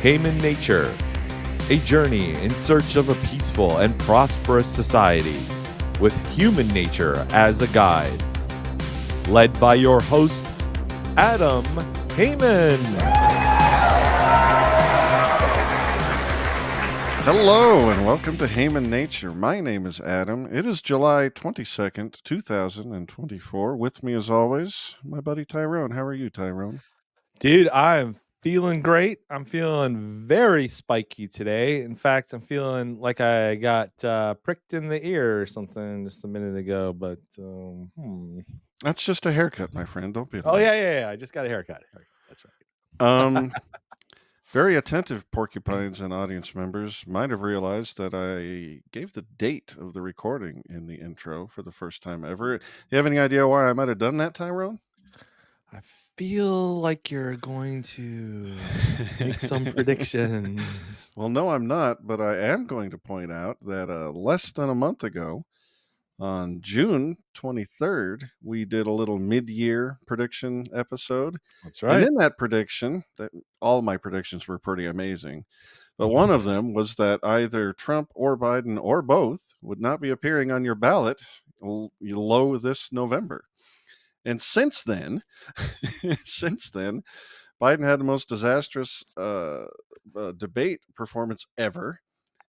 Human Nature, a journey in search of a peaceful and prosperous society with human nature as a guide. Led by your host, Adam Heyman. Hello and welcome to Human Nature. My name is Adam. It is July 22nd, 2024. With me as always, my buddy Tyrone. How are you, Tyrone? Dude, I'm feeling great. I'm feeling very spiky today. In fact, I'm feeling like I got pricked in the ear or something just a minute ago. But That's just a haircut, my friend. Don't be oh alarmed. yeah. I just got a haircut. That's right. Very attentive porcupines and audience members might have realized that I gave the date of the recording in the intro for the first time ever. You have any idea why I might have done that, Tyrone? I feel like you're going to make some predictions. Well, no, I'm not, but I am going to point out that less than a month ago, on June 23rd, we did a little mid-year prediction episode. That's And right. in that prediction, that all my predictions were pretty amazing. But one of them was that either Trump or Biden or both would not be appearing on your ballot low this November. And since then, Biden had the most disastrous debate performance ever,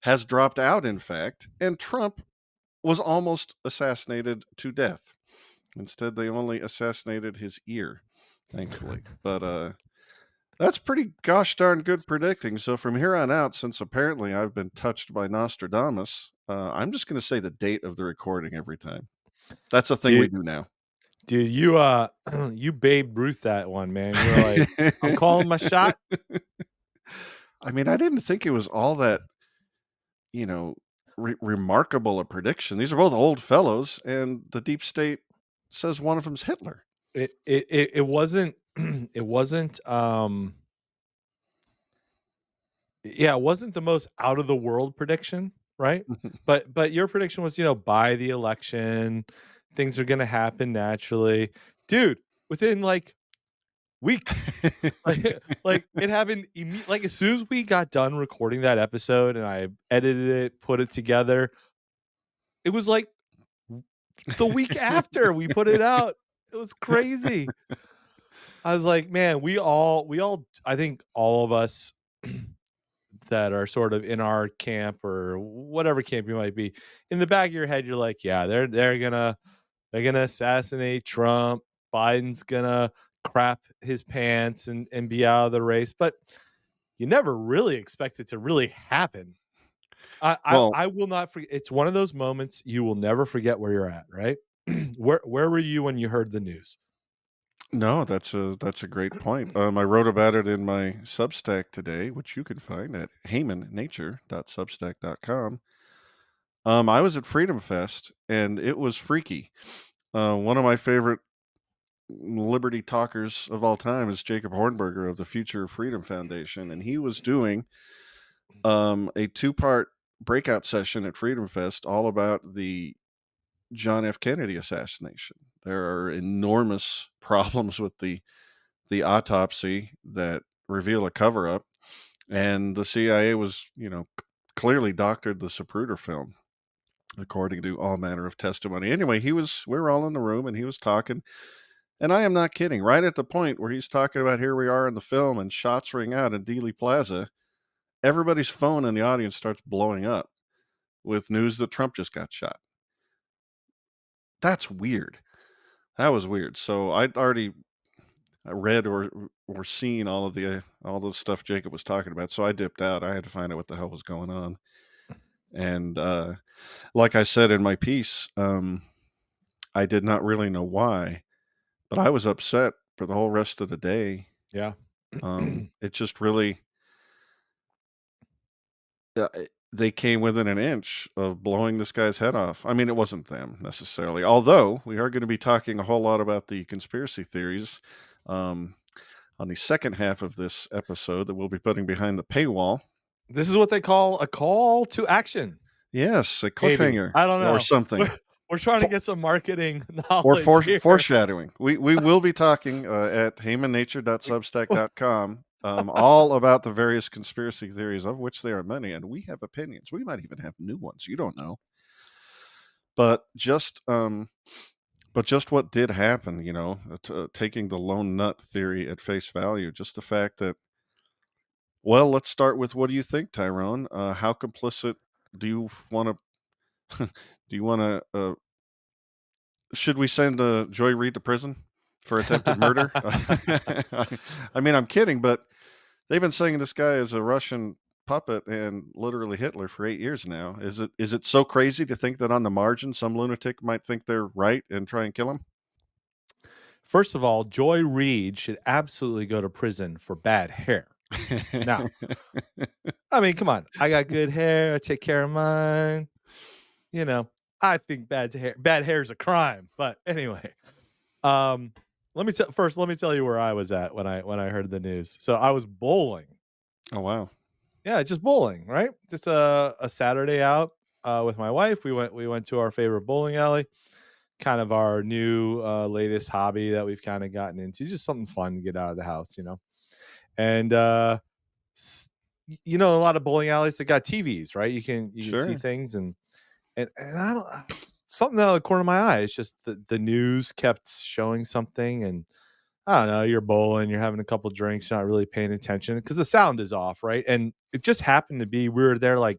has dropped out, in fact, and Trump was almost assassinated to death. Instead, they only assassinated his ear, thankfully. But that's pretty gosh darn good predicting. So from here on out, since apparently I've been touched by Nostradamus, I'm just going to say the date of the recording every time. That's a thing we do now. Dude, you you Babe Ruth that one, man. You're like, I'm calling my shot. I mean, I didn't think it was all that, remarkable a prediction. These are both old fellows, and the deep state says one of them's Hitler. It wasn't it wasn't it wasn't the most out of the world prediction, right? But your prediction was, by the election, things are gonna happen naturally. Dude, within like weeks. like it happened like as soon as we got done recording that episode and I edited it, put it together, it was like the week after we put it out. It was crazy. I was like, man, we all I think all of us that are sort of in our camp or whatever camp you might be, in the back of your head, you're like, yeah, they're gonna assassinate Trump. Biden's gonna crap his pants and be out of the race. But you never really expect it to really happen. I will not forget. It's one of those moments you will never forget where you're at, right? Where were you when you heard the news? No, that's a great point. I wrote about it in my Substack today, which you can find at heymannature.substack.com. I was at Freedom Fest, and it was freaky. One of my favorite liberty talkers of all time is Jacob Hornberger of the Future of Freedom Foundation, and he was doing a two-part breakout session at Freedom Fest all about the John F. Kennedy assassination. There are enormous problems with the autopsy that reveal a cover-up, and the CIA was, clearly doctored the Zapruder film, according to all manner of testimony. Anyway, we were all in the room, and he was talking, and I am not kidding. Right at the point where he's talking about here we are in the film, and shots ring out in Dealey Plaza, everybody's phone in the audience starts blowing up with news that Trump just got shot. That's weird. That was weird. So I'd already read or seen all the stuff Jacob was talking about. So I dipped out. I had to find out what the hell was going on. And like I said in my piece, I did not really know why, but I was upset for the whole rest of the day. Yeah. It just really, they came within an inch of blowing this guy's head off. I mean, it wasn't them necessarily, although we are going to be talking a whole lot about the conspiracy theories on the second half of this episode that we'll be putting behind the paywall. This is what they call a call to action. Yes, a cliffhanger. Maybe. I don't know. Or something. We're trying to get some marketing knowledge or foreshadowing. We will be talking at heymannature.substack.com all about the various conspiracy theories, of which there are many, and we have opinions. We might even have new ones. You don't know. But just what did happen, taking the lone nut theory at face value, just the fact that, well, let's start with, what do you think, Tyrone? How complicit do you want to? Do you want to? Should we send Joy Reid to prison for attempted murder? I mean, I'm kidding, but they've been saying this guy is a Russian puppet and literally Hitler for 8 years now. Is it so crazy to think that on the margin some lunatic might think they're right and try and kill him? First of all, Joy Reid should absolutely go to prison for bad hair. Now, I mean, come on. I got good hair. I take care of mine. You know, I think bad hair is a crime. But anyway, um, let me tell you where I was at when I heard the news. So I was bowling. Oh wow. Yeah, just bowling, right? Just a Saturday out with my wife. We went to our favorite bowling alley. Kind of our new latest hobby that we've kind of gotten into. Just something fun to get out of the house. And s- a lot of bowling alleys that got TVs, right? You can see Sure. things and I don't something out of the corner of my eye. It's just the news kept showing something, and I don't know. You're bowling, you're having a couple drinks, you're not really paying attention because the sound is off, right? And it just happened to be we were there like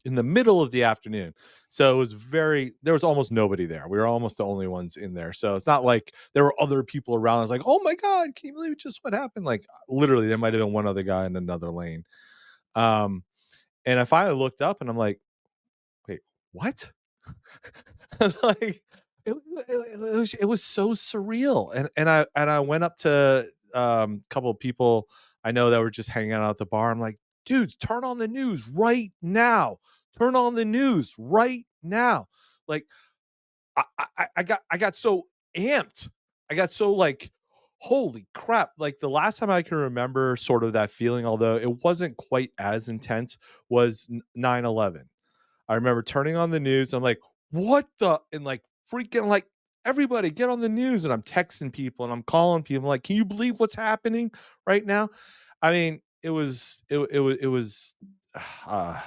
in the middle of the afternoon. So there was almost nobody there. We were almost the only ones in there. So it's not like there were other people around. I was like, oh my God, can you believe just what happened? Like literally there might have been one other guy in another lane. Um, and I finally looked up and I'm like, wait, what? Like it was so surreal. And I went up to a couple of people I know that were just hanging out at the bar. I'm like, dudes, turn on the news right now. Turn on the news right now. Like I got so amped. I got so like, holy crap. Like the last time I can remember sort of that feeling, although it wasn't quite as intense, was 9/11. I remember turning on the news. I'm like, what the? And like freaking like, everybody get on the news. And I'm texting people and I'm calling people. I'm like, can you believe what's happening right now? I mean, it was uh,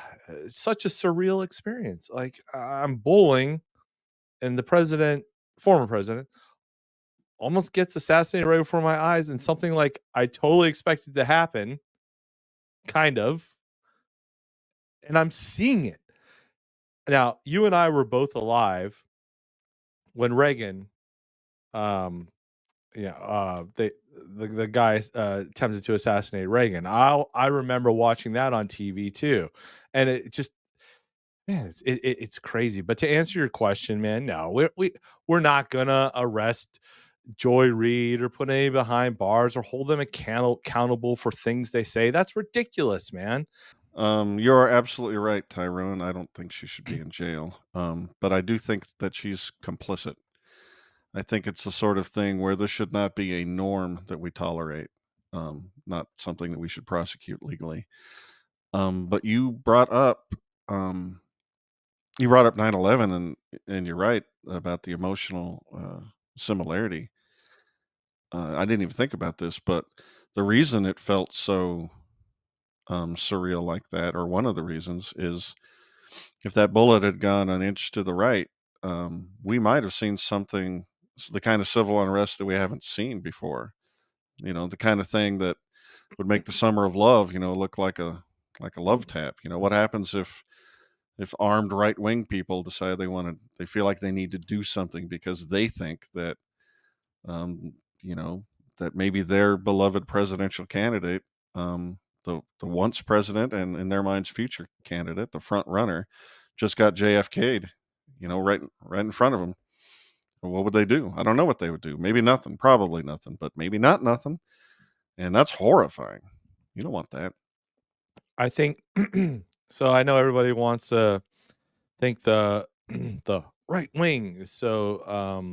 such a surreal experience. Like I'm bowling and the former president, almost gets assassinated right before my eyes, and something like I totally expected to happen, kind of, and I'm seeing it. Now, you and I were both alive when Reagan, um, the guy attempted to assassinate Reagan. I remember watching that on TV too, and it just man, it's crazy. But to answer your question, man, no, we're not gonna arrest Joy Reid or put any behind bars or hold them accountable for things they say. That's ridiculous, man. You're absolutely right, Tyrone. I don't think she should be in jail. But I do think that she's complicit. I think it's the sort of thing where this should not be a norm that we tolerate, not something that we should prosecute legally. But um, you brought up 9/11, and you're right about the emotional similarity. I didn't even think about this, but the reason it felt so surreal like that, or one of the reasons, is if that bullet had gone an inch to the right, we might have seen something, the kind of civil unrest that we haven't seen before. The kind of thing that would make the summer of love, look like a love tap. What happens if armed right wing people decide they feel like they need to do something because they think that um, you know that maybe their beloved presidential candidate, the once president and in their minds future candidate, the front runner, just got JFK'd, right in front of them. Well, what would they do? I don't know what they would do. Maybe nothing, probably nothing, but maybe not nothing. And that's horrifying. You don't want that. I think so. I know everybody wants to think the the right wing is so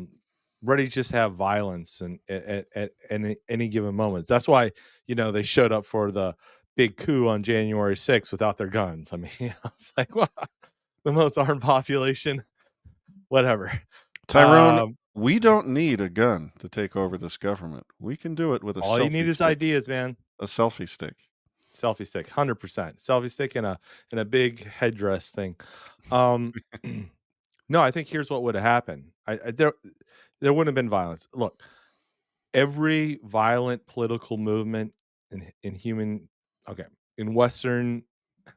ready to just have violence and at any given moments. That's why they showed up for the big coup on January 6th without their guns. I mean, it's like well, the most armed population, whatever. Tyrone, Um, we don't need a gun to take over this government. We can do it with a all you need selfie is stick. ideas, man. a selfie stick. Selfie stick, 100%. Selfie stick and a big headdress thing. Um, no, I think here's what would have happened. There wouldn't have been violence. Look, every violent political movement in human okay, in Western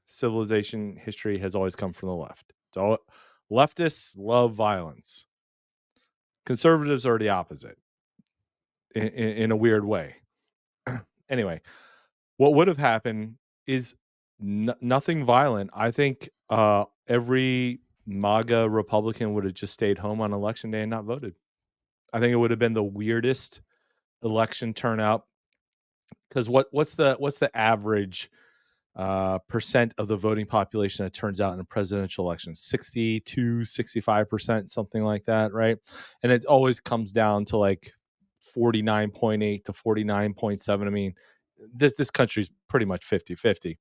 civilization history has always come from the left. So leftists love violence. Conservatives are the opposite in a weird way. Anyway, what would have happened is nothing violent. I think every MAGA Republican would have just stayed home on election day and not voted. I think it would have been the weirdest election turnout because what's the average percent of the voting population that turns out in a presidential election? 62, 65%, something like that, right? And it always comes down to like 49.8 to 49.7. I mean, this country's pretty much 50-50.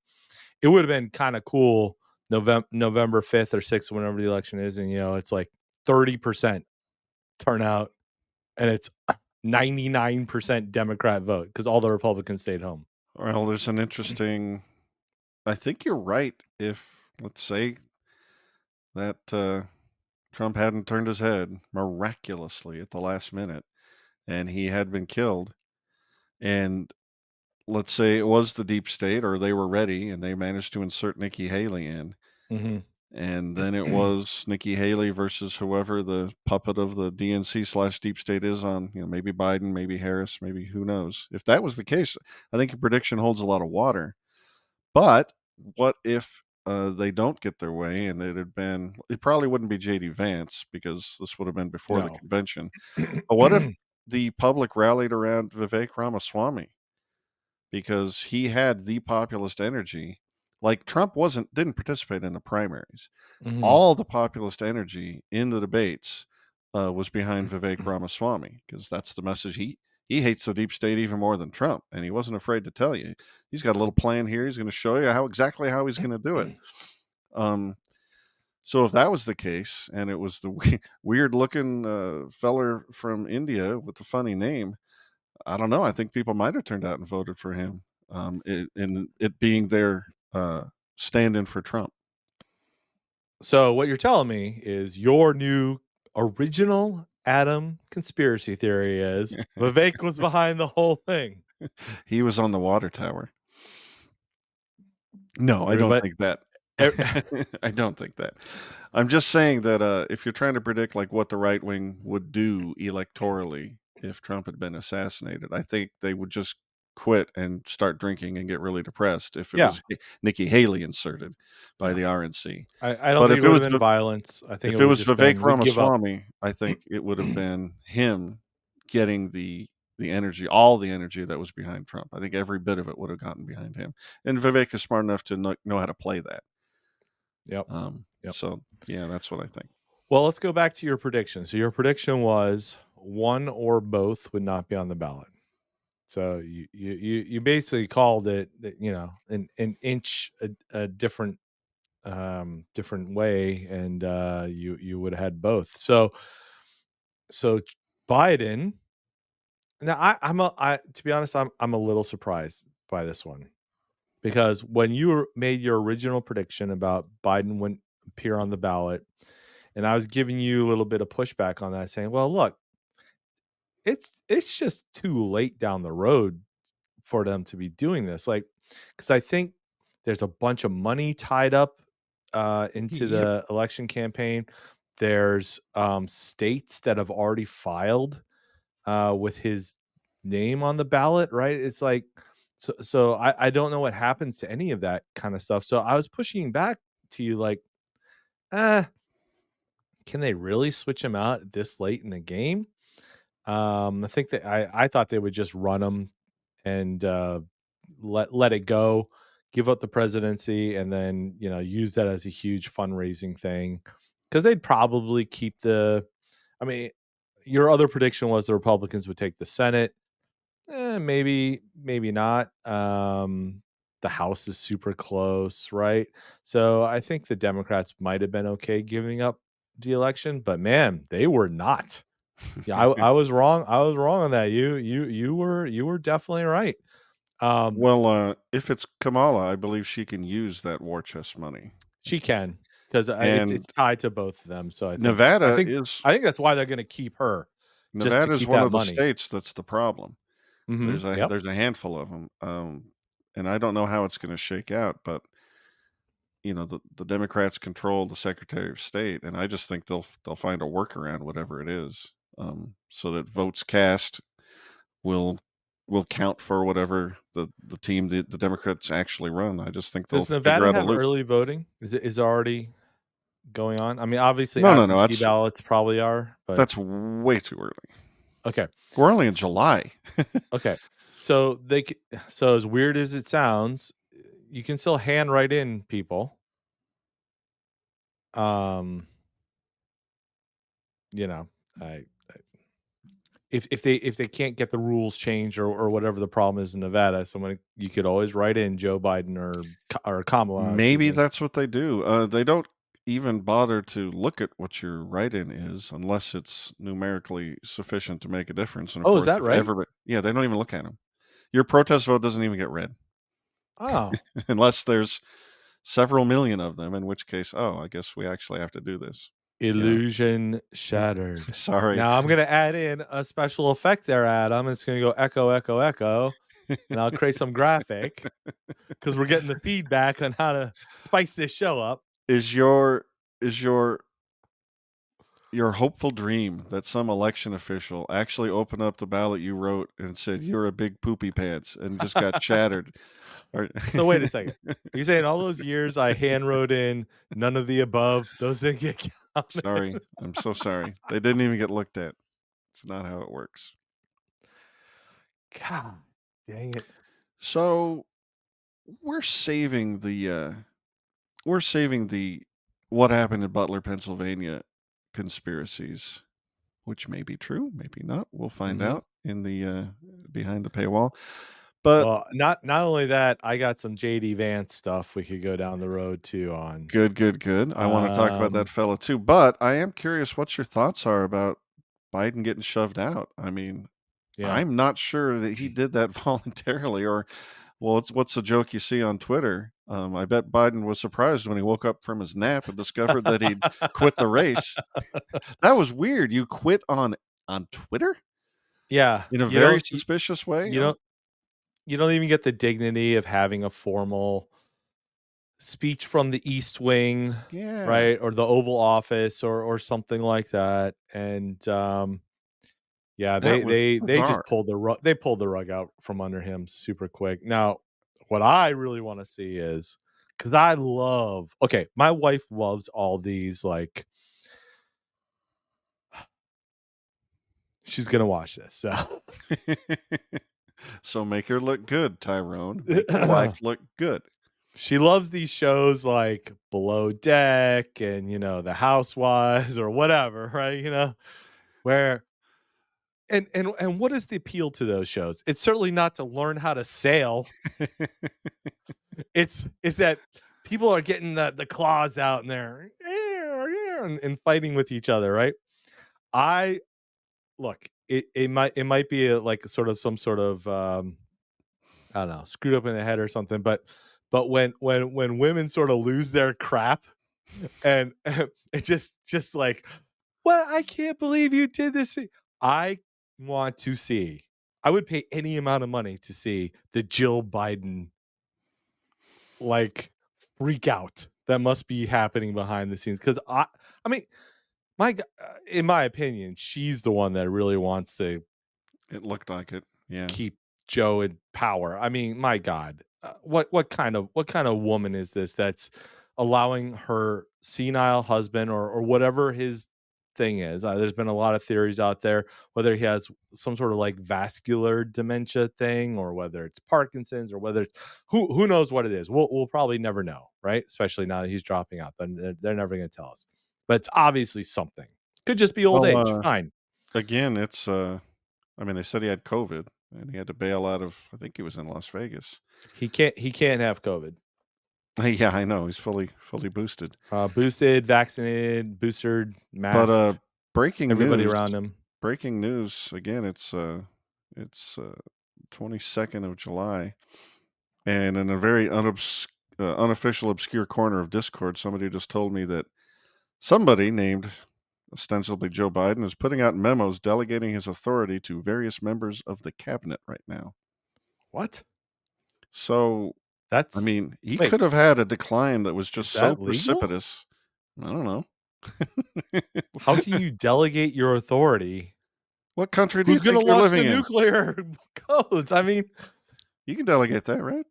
It would have been kind of cool November 5th or 6th, whenever the election is, and it's like 30% turnout and it's 99% Democrat vote because all the Republicans stayed home. Well, there's an interesting. I think you're right. If let's say that Trump hadn't turned his head miraculously at the last minute, and he had been killed, and let's say it was the deep state, or they were ready, and they managed to insert Nikki Haley in, Mhm. and then it was Nikki Haley versus whoever the puppet of the DNC slash deep state is on, maybe Biden, maybe Harris, maybe who knows. If that was the case, I think your prediction holds a lot of water. But what if they don't get their way and it probably wouldn't be JD Vance because this would have been before the No. convention. But what if the public rallied around Vivek Ramaswamy because he had the populist energy? Like Trump didn't participate in the primaries. Mhm. All the populist energy in the debates was behind Vivek Ramaswamy because that's the message. He hates the deep state even more than Trump, and he wasn't afraid to tell you. He's got a little plan here. He's going to show you exactly how he's going to do it. Um, so if that was the case, and it was the weird looking feller from India with the funny name, I don't know. I think people might have turned out and voted for him, in it being their stand-in for Trump. So what you're telling me is your new original Adam conspiracy theory is Vivek was behind the whole thing. He was on the water tower. No, I don't Everybody, think that. e I don't think that. I'm just saying that, if you're trying to predict, like, what the right wing would do electorally if Trump had been assassinated, I think they would just quit and start drinking and get really depressed if it yeah, was Nikki Haley inserted by yeah. the RNC. I don't But think it would have been violence. I think it if it would have was just Vivek been, "We give up." Ramaswamy, I think it would have been him getting the energy, all the energy that was behind Trump. I think every bit of it would have gotten behind him, and Vivek is smart enough to know how to play that. Yep, yep. So yeah, that's what I think. Well, let's go back to your prediction. So your prediction was one or both would not be on the ballot. So you basically called it, an inch a different way, and you would have had both. So Biden. Now I to be honest, I'm a little surprised by this one because when made your original prediction about Biden wouldn't appear on the ballot, and I was giving you a little bit of pushback on that, saying, "Well, look, it's just too late down the road for them to be doing this." Like, because I think there's a bunch of money tied up into Yep. the election campaign. There's states that have already filed with his name on the ballot, right? It's like, so I don't know what happens to any of that kind of stuff. So I was pushing back to you like, eh, can they really switch him out this late in the game? I think that I thought they would just run him and let it go, give up the presidency, and then use that as a huge fundraising thing because they'd probably keep the. I mean, your other prediction was the Republicans would take the Senate. Maybe not. The House is super close, right? So I think the Democrats might have been okay giving up the election, but man, they were not. Yeah, I was wrong. I was wrong on that. You were definitely right. Um, Well, if it's Kamala, I believe she can use that war chest money, she can, 'cause, it's and tied to both of them, so I Nevada think is I think that's why they're gonna keep her, just to Nevada is keep one that of the money. states that's the problem. Mhm, yep. There's a handful of them, and I don't know how it's gonna shake out, but, the Democrats control the Secretary of State, and I just think they'll find a workaround, whatever it is, so that votes cast will will count for whatever the team the Democrats actually run. I just think they'll Does figure Nevada out a have loop. early voting? Is it already going on? I mean, obviously, No, no, no, absentee ballots probably are, but that's way too early. okay. We're only in S July. okay. So so as weird as it sounds, you can still hand write in people. Um, you know, I if they can't get the rules changed or whatever the problem is in Nevada, someone you could always write in Joe Biden or Kamala, excuse Maybe me. that's what they do. They don't even bother to look at what your write-in is unless it's numerically sufficient to make a difference, and, of Oh, is course, that if right? everybody yeah, they don't even look at them. Your protest vote doesn't even get read Oh, unless there's several million of them, in which case, "Oh, I guess we actually have to do this." You know? illusion shattered. Sorry. Now I'm gonna add in a special effect there, Adam. It's gonna go echo, echo, echo, and I'll create some graphic because we're getting the feedback on how to spice this show up. Is your hopeful dream that some election official actually opened up the ballot you wrote and said, "You're a big poopy pants," and just got shattered? Or So wait a second. Are you saying all those years I hand wrote in none of the above, those didn't get counted? Sorry, I'm so sorry. They didn't even get looked at. It's not how it works. God dang it. So, we're saving the, uh we're saving the what happened in Butler, Pennsylvania conspiracies, which may be true, maybe not. We'll find Mhm. out in the, behind the paywall. But Well, not only that, I got some JD Vance stuff we could go down the road too on. good, good, good. I wanna talk about that Um, fella too, but I am curious what your thoughts are about Biden getting shoved out. I mean, yeah. I'm not sure that he did that voluntarily or well, what's the joke you see on Twitter? I bet Biden was surprised when he woke up from his nap and discovered that he'd quit the race. That was weird. You quit on Twitter? Yeah, In a you very don't suspicious way? you don't you don't even get the dignity of having a formal speech from the East Wing, Yeah, right? Or the Oval Office or something like that, and, yeah, that was they bizarre. just pulled the rug out from under him super quick. Now, what I really wanna see is because I love okay, my wife loves all these, like she's gonna watch this, so So make her look good, Tyrone. Make your wife look good. she loves these shows like Below Deck and, The Housewives or whatever, right, Where and what is the appeal to those shows? It's certainly not to learn how to sail. It's that people are getting the claws out and they're and fighting with each other, right? I look, it might be like sort of some sort of I don't know, screwed up in the head or something, but when women sort of lose their crap and it just like, "What? I can't believe you did this." I want to see. I would pay any amount of money to see the Jill Biden like freak out that must be happening behind the scenes because I mean, in my opinion, she's the one that really wants to It looked like it. Yeah. keep Joe in power. I mean, my God, what kind of woman is this that's allowing her senile husband or whatever his thing is? There's been a lot of theories out there whether he has some sort of like vascular dementia thing or whether it's Parkinson's or whether it's who knows what it is. We'll probably never know, right? Especially now that he's dropping out, then they're never going to tell us. But it's obviously something. Could just be old Well, age. Fine. again, it's, I mean, they said he had COVID and he had to bail out of I think he was in Las Vegas. He can't have COVID. Yeah, I know. He's fully boosted. Boosted, vaccinated, boosted, But, masked, breaking everybody news around him. breaking news, again, it's, 22nd of July. And in a very unofficial, obscure corner of Discord, somebody just told me that somebody named ostensibly Joe Biden is putting out memos delegating his authority to various members of the cabinet right now. What? So, I That's mean, he wait, could have had a decline that was is just so that legal? precipitous. I don't know. How can you delegate your authority? What country do you Who's gonna think you're launch the living in? nuclear codes? I mean, You can delegate that, right?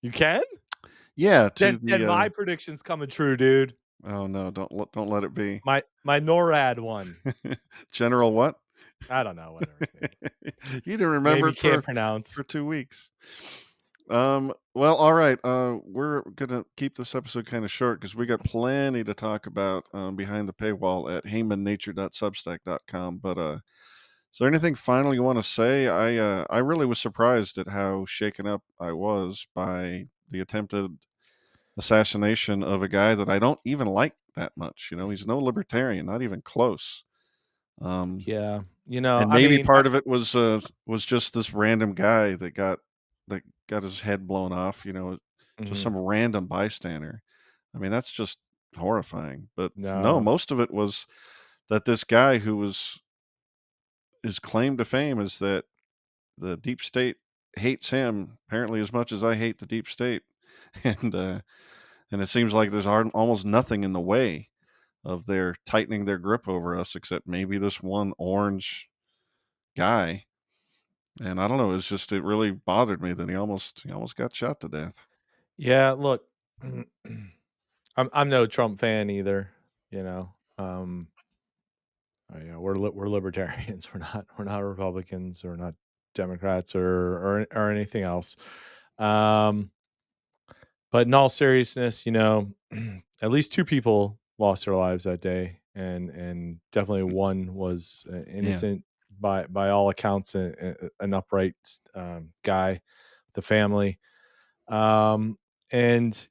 you can? Yeah, to Then the my prediction's coming true, dude. oh no, don't let it be. My NORAD one. General what? I don't know, whatever his name. You didn't Name remember you it can't for pronounce. 2 weeks. Well, all right. We're gonna keep this episode kind of short because we got plenty to talk about behind the paywall at heymannature.substack.com. But is there anything final you want to say? I really was surprised at how shaken up I was by the attempted assassination of a guy that I don't even like that much. He's no libertarian, not even close. Um, Yeah. and I maybe mean, I part of it was just this random guy that got his head blown off, just mhm. some random bystander. I mean, that's just horrifying. But no, No. most of it was that this guy who was his claim to fame is that the deep state hates him apparently as much as I hate the deep state. And and it seems like there's almost nothing in the way of their tightening their grip over us except maybe this one orange guy. And I don't know, it really bothered me that he almost got shot to death. Yeah, look, I'm no Trump fan either, you know. Yeah, we're libertarians. We're not Republicans. We're not Democrats or anything else. Um, but in all seriousness, at least two people lost their lives that day, and definitely one was Yeah. innocent by all accounts, an upright guy, the family. Um, and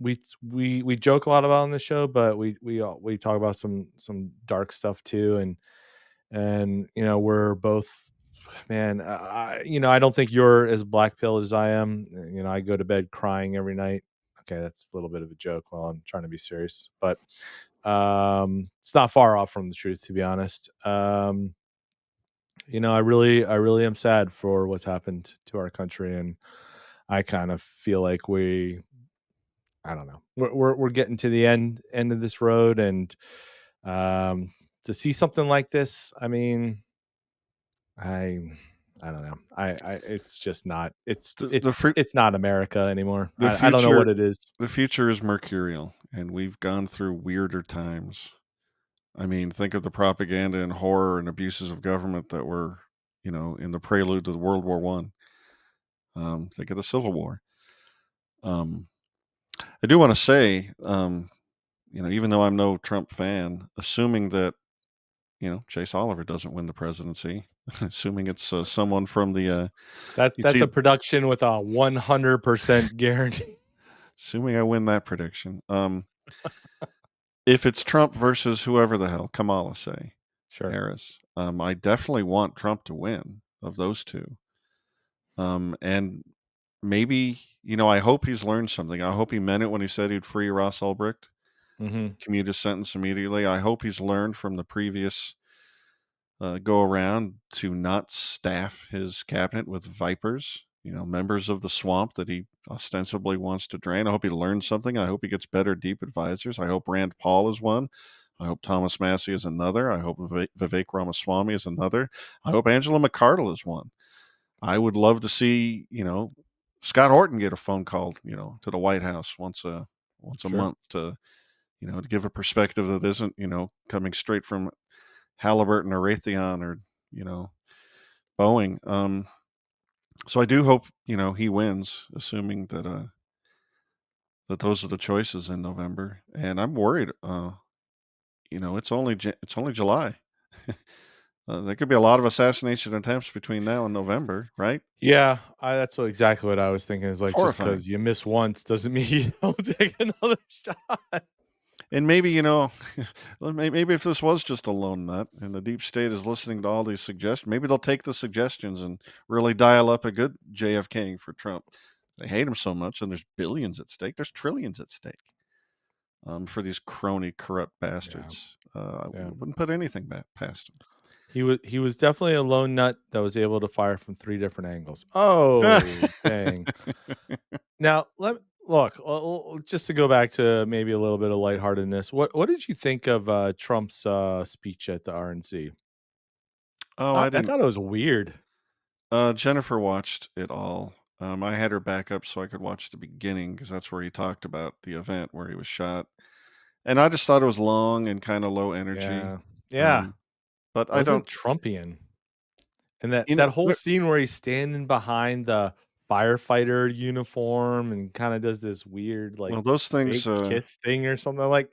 we joke a lot about on the show, but we talk about some dark stuff too, and we're both, man. I don't think you're as black pilled as I am. I go to bed crying every night. Okay, that's a little bit of a joke while I'm trying to be serious, but it's not far off from the truth, to be honest. I really am sad for what's happened to our country, and I kind of feel like I don't know, we're getting to the end of this road, and to see something like this, I mean, I I don't know. It's just not. It's The the it's fu it's not America anymore. the I don't know future what it is. the future is mercurial, and we've gone through weirder times. I mean, think of the propaganda and horror and abuses of government that were, in the prelude to the World War One. Think of the Civil War. Um, I do want to say, even though I'm no Trump fan, assuming that Chase Oliver doesn't win the presidency, assuming it's someone from the you'd That's see, a production with a 100% guarantee. assuming I win that prediction. If it's Trump versus whoever the hell, Kamala, say, Sure. Harris, I definitely want Trump to win of those two. And maybe, I hope he's learned something. I hope he meant it when he said he'd free Ross Ulbricht, Hmm. commute his sentence immediately. I hope he's learned from the previous go around to not staff his cabinet with vipers, members of the swamp that he ostensibly wants to drain. I hope he learns something. I hope he gets better deep advisors. I hope Rand Paul is one. I hope Thomas Massey is another. I hope Vivek Ramaswamy is another. I hope Angela McArdle is one. I would love to see, Scott Horton get a phone call, to the White House once a Sure. month to give a perspective that isn't, coming straight from Halliburton or Raytheon or you know Boeing. So I do hope he wins, assuming that those are the choices in November. And I'm worried. It's only July. There could be a lot of assassination attempts between now and November, right? Yeah, exactly what I was thinking. Is like, just Horrifying. because you miss once doesn't mean you don't take another shot. And maybe, well, maybe if this was just a lone nut and the deep state is listening to all these suggestions, maybe they'll take the suggestions and really dial up a good JFKing for Trump. They hate him so much, and there's billions at stake. There's trillions at stake for these crony, corrupt Yeah, bastards. I yeah. wouldn't put anything past He was definitely a lone nut that was able to fire from 3 different angles. him. Oh, dang. Now, look, just to go back to maybe a little bit of lightheartedness, what did you think of, Trump's, speech at the RNC? Oh, I I I didn't. thought it was weird. Jennifer watched it all. I had her back up so I could watch the beginning because that's where he talked about the event where he was shot. And I just thought it was long and kind of low energy. Yeah. Yeah. Um, but I Wasn't don't, Trumpian. And that you know, that whole scene where he's standing behind the firefighter uniform and kinda does this weird, like, well, those things, fake kiss thing or something, like,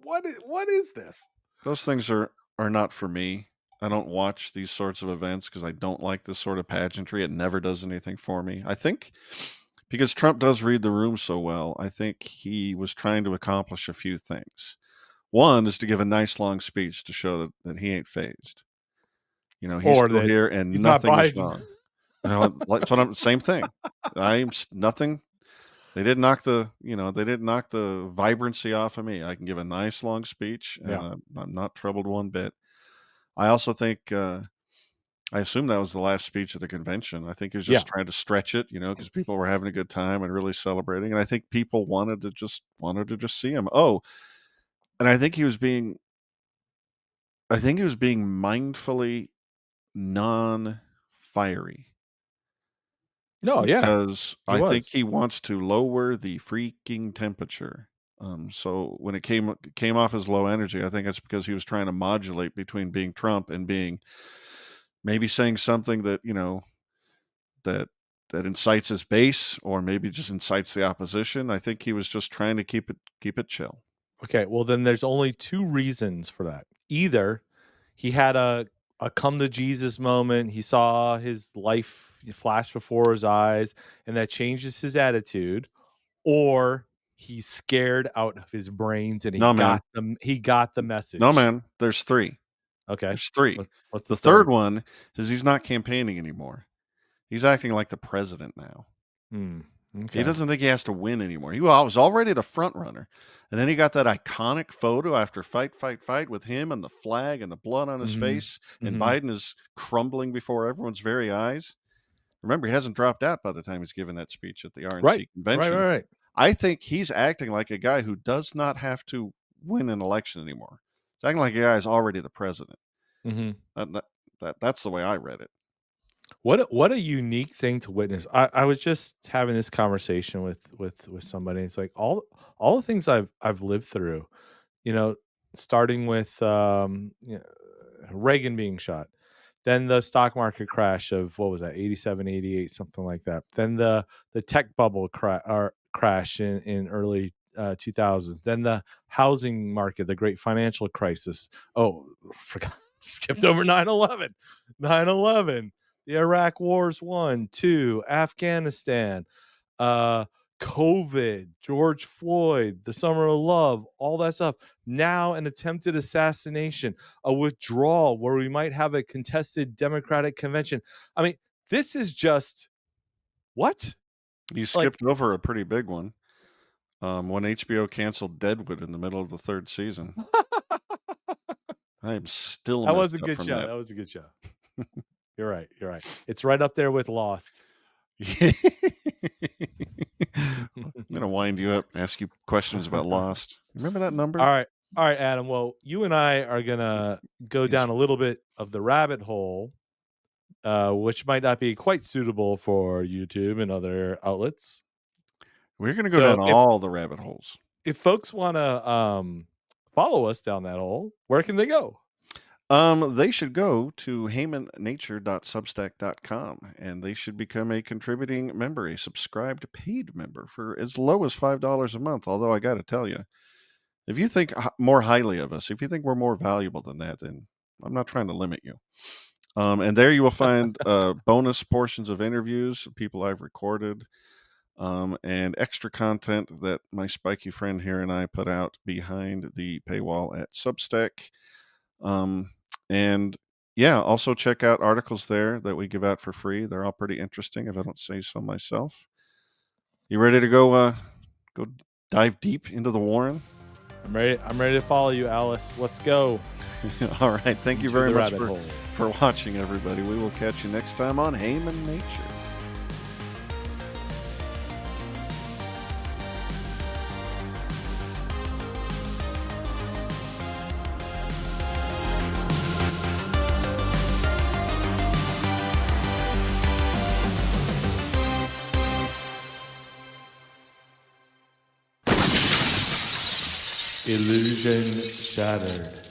what is this? those things are not for me. I don't watch these sorts of events because I don't like this sort of pageantry. It never does anything for me. I think because Trump does read the room so well, I think he was trying to accomplish a few things. One is to give a nice long speech to show that he ain't phased. He's Or still that here and he's not nothing is Biden. wrong. That's what I'm same thing. Nothing. They didn't knock the vibrancy off of me. I can give a nice long speech and Yeah. I'm not troubled one bit. I also think, I assume that was the last speech of the convention. I think he was Yeah. just trying to stretch it, because people were having a good time and really celebrating. And I think people wanted to just see him. Oh, and I think he was being mindfully non-fiery No, yeah. because He I think was. he wants to lower the freaking temperature. So when it came off as low energy, I think it's because he was trying to modulate between being Trump and being maybe saying something that that incites his base or maybe just incites the opposition. I think he was just trying to keep it chill. Okay, well, then there's only 2 reasons for that. Either he had a come to Jesus moment, he saw his life flash before his eyes, and that changes his attitude, or he's scared out of his brains and he No, man. got the No, message. man. There's 3. Okay. There's 3. What's the The 3rd 3rd? one is he's not campaigning anymore. He's acting like the president now. Hmm, He okay. doesn't think he has to win anymore. He was already the front runner, and then he got that iconic photo after fight, fight, fight with him and the flag and the blood on his Mhm. face, and Mhm. Biden is crumbling before everyone's very eyes. Remember, he hasn't dropped out by the time he's given that speech at the Right. RNC Right, convention. right, right. I think he's acting like a guy who does not have to win an election anymore. He's acting like a guy who's already the president. Mhm. That, that, that's the way I read it. What a unique thing to witness. I was just having this conversation with somebody. It's like all the things I've lived through, you know, starting with Reagan being shot, then the stock market crash of what was that, 87, 88, something like that. Then the tech bubble crash in early 2000s. Then the housing market, the great financial crisis. Oh, forgot, skipped over 9/11. 9/11, the Iraq wars 1, 2, Afghanistan, uh COVID, George Floyd, the Summer of Love, all that stuff. Now an attempted assassination, a withdrawal where we might have a contested Democratic convention. I mean, this is just what? You Like, skipped over a pretty big one when HBO canceled Deadwood in the middle of the 3rd season. I am still that was a messed up good from show. that. That was a good show. You're right. You're right. It's right up there with Lost. I'm gonna wind you up, ask you questions about Lost. Remember that All number? right. All right, Adam. Well, you and I are gonna go Yes. down a little bit of the rabbit hole, which might not be quite suitable for YouTube and other outlets. We're gonna go So down if all the rabbit holes. folks want to follow us down that hole, where can they go? They should go to heymannature.substack.com and they should become a contributing member, a subscribed paid member for as low as $5 a month. Although I got to tell you, if you think more highly of us, if you think we're more valuable than that, then I'm not trying to limit you. And there you will find bonus portions of interviews, people I've recorded. and extra content that my spiky friend here and I put out behind the paywall at Substack. And yeah, also check out articles there that we give out for free. They're all pretty interesting, if I don't say so myself. You ready to go dive deep into the Warren? I'm ready. I'm ready to follow you, Alice. Let's go. All right. Thank you into very the much rabbit hole. for watching, everybody. We will catch you next time on MAYHEM and Nature. Illusion shattered.